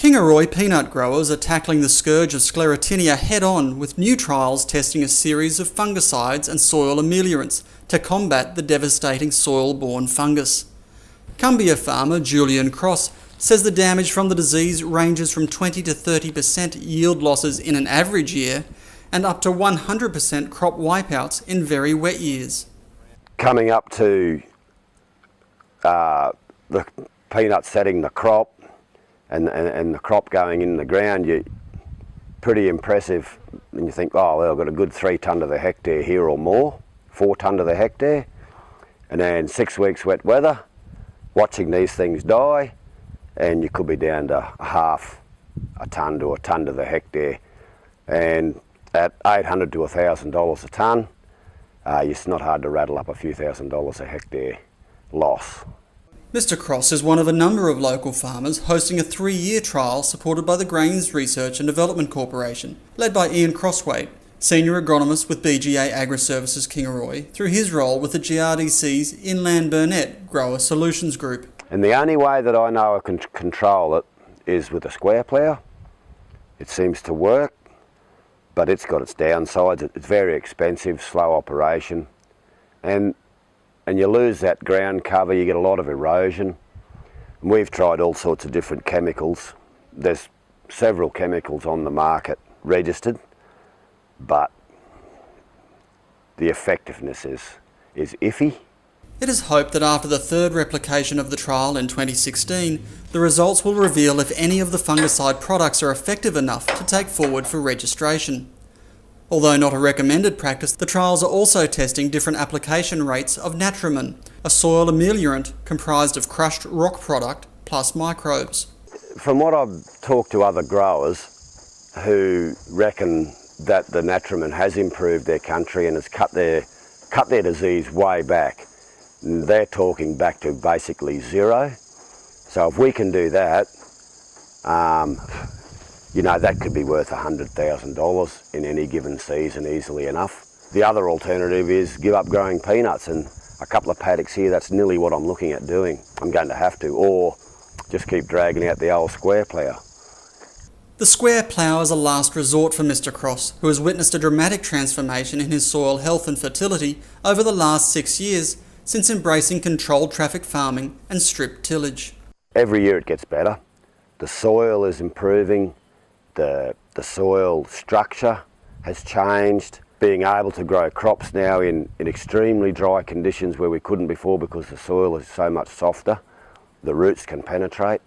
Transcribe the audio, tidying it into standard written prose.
Kingaroy peanut growers are tackling the scourge of sclerotinia head-on with new trials testing a series of fungicides and soil ameliorants to combat the devastating soil-borne fungus. Cumbia farmer Julian Cross says the damage from the disease ranges from 20 to 30% yield losses in an average year and up to 100% crop wipeouts in very wet years. Coming up to the peanut setting the crop and the crop going in the ground, you're pretty impressive. And you think, oh, well, I've got a good 3 tonne to the hectare here or more, 4 tonne to the hectare. And then 6 weeks wet weather, watching these things die, and you could be down to half a tonne to a tonne to the hectare. And at $800 to $1,000 a tonne, it's not hard to rattle up a few $1,000s a hectare loss. Mr. Cross is one of a number of local farmers hosting a 3-year trial supported by the Grains Research and Development Corporation, led by Ian Crosswaite, Senior Agronomist with BGA Agri-Services Kingaroy, through his role with the GRDC's Inland Burnett Grower Solutions Group. And the only way that I know I can control it is with a square plough. It seems to work, but it's got its downsides. It's very expensive, slow operation, and you lose that ground cover, you get a lot of erosion. And we've tried all sorts of different chemicals. There's several chemicals on the market registered, but the effectiveness is iffy. It is hoped that after the 3rd replication of the trial in 2016, the results will reveal if any of the fungicide products are effective enough to take forward for registration. Although not a recommended practice, the trials are also testing different application rates of Natramin, a soil ameliorant comprised of crushed rock product plus microbes. From what I've talked to other growers who reckon that the Natramin has improved their country and has cut their disease way back, they're talking back to basically 0. So if we can do that, you know, that could be worth $100,000 in any given season easily enough. The other alternative is give up growing peanuts, and a couple of paddocks here, that's nearly what I'm looking at doing. I'm going to have to, or just keep dragging out the old square plough. The square plough is a last resort for Mr. Cross, who has witnessed a dramatic transformation in his soil health and fertility over the last 6 years since embracing controlled traffic farming and strip tillage. Every year it gets better. The soil is improving. The soil structure has changed. Being able to grow crops now in extremely dry conditions where we couldn't before because the soil is so much softer, the roots can penetrate.